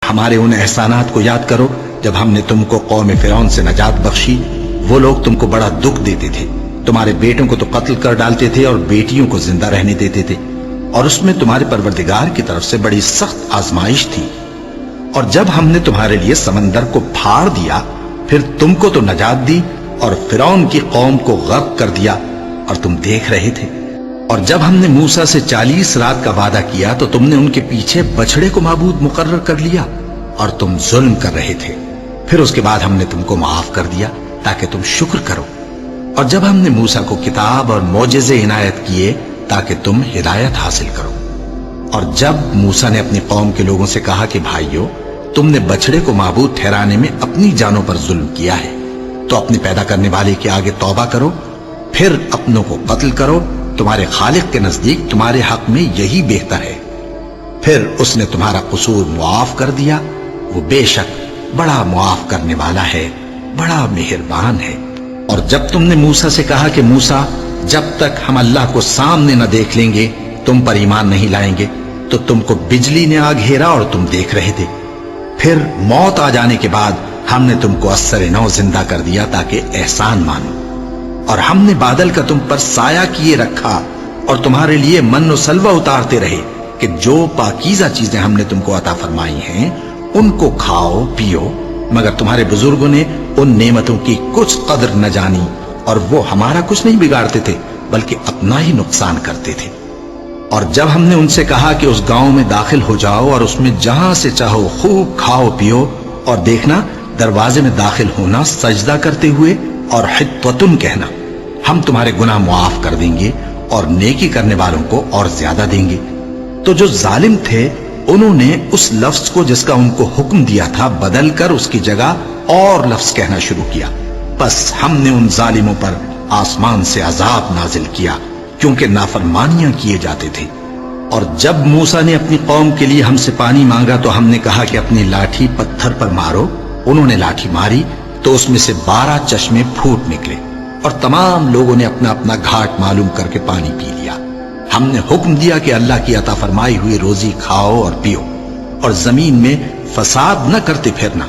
ہمارے ان احسانات کو یاد کرو جب ہم نے تم کو قوم فرعون سے نجات بخشی۔ وہ لوگ تم کو بڑا دکھ دیتے تھے، تمہارے بیٹوں کو تو قتل کر ڈالتے تھے اور بیٹیوں کو زندہ رہنے دیتے تھے، اور اس میں تمہارے پروردگار کی طرف سے بڑی سخت آزمائش تھی۔ اور جب ہم نے تمہارے لیے سمندر کو پھاڑ دیا، پھر تم کو تو نجات دی اور فرعون کی قوم کو غرق کر دیا، اور تم دیکھ رہے تھے۔ اور جب ہم نے موسیٰ سے 40 رات کا وعدہ کیا تو تم نے ان کے پیچھے بچڑے کو معبود مقرر کر لیا اور تم ظلم کر رہے تھے۔ پھر اس کے بعد ہم نے تم کو معاف کر دیا تاکہ تم شکر کرو۔ اور جب ہم نے موسیٰ کو کتاب اور معجزے عنایت کیے تاکہ تم ہدایت حاصل کرو۔ اور جب موسیٰ نے اپنی قوم کے لوگوں سے کہا کہ بھائیو، تم نے بچڑے کو معبود ٹھہرانے میں اپنی جانوں پر ظلم کیا ہے، تو اپنے پیدا کرنے والے کے آگے توبہ کرو، پھر اپنوں کو قتل کرو، تمہارے خالق کے نزدیک تمہارے حق میں یہی بہتر ہے۔ پھر اس نے تمہارا قصور معاف کر دیا، وہ بے شک بڑا معاف کرنے والا ہے، بڑا مہربان ہے۔ اور جب تم نے موسیٰ سے کہا کہ موسیٰ، جب تک ہم اللہ کو سامنے نہ دیکھ لیں گے تم پر ایمان نہیں لائیں گے، تو تم کو بجلی نے آ گھیرا اور تم دیکھ رہے تھے۔ پھر موت آ جانے کے بعد ہم نے تم کو اثر نو زندہ کر دیا تاکہ احسان مانو۔ اور ہم نے بادل کا تم پر سایہ کیے رکھا اور تمہارے لیے من و سلوہ اتارتے رہے کہ جو پاکیزہ چیزیں ہم نے تم کو عطا فرمائی ہیں ان کو کھاؤ پیو، مگر تمہارے بزرگوں نے ان نعمتوں کی کچھ قدر نہ جانی، اور وہ ہمارا کچھ نہیں بگاڑتے تھے بلکہ اپنا ہی نقصان کرتے تھے۔ اور جب ہم نے ان سے کہا کہ اس گاؤں میں داخل ہو جاؤ اور اس میں جہاں سے چاہو خوب کھاؤ پیو، اور دیکھنا دروازے میں داخل ہونا سجدہ کرتے ہوئے اور حطوتن کہنا، ہم تمہارے گناہ معاف کر دیں گے اور نیکی کرنے والوں کو اور زیادہ دیں گے۔ تو جو ظالم تھے انہوں نے اس لفظ کو جس کا ان کو حکم دیا تھا بدل کر اس کی جگہ اور لفظ کہنا شروع کیا، بس ہم نے ان ظالموں پر آسمان سے عذاب نازل کیا کیونکہ نافرمانیاں کیے جاتے تھے۔ اور جب موسیٰ نے اپنی قوم کے لیے ہم سے پانی مانگا تو ہم نے کہا کہ اپنی لاٹھی پتھر پر مارو۔ انہوں نے لاٹھی ماری تو اس میں سے 12 چشمے پھوٹ نکلے، اور تمام لوگوں نے اپنا اپنا گھاٹ معلوم کر کے پانی پی لیا۔ ہم نے حکم دیا کہ اللہ کی عطا فرمائی ہوئی روزی کھاؤ اور پیو، اور زمین میں فساد نہ کرتے پھرنا۔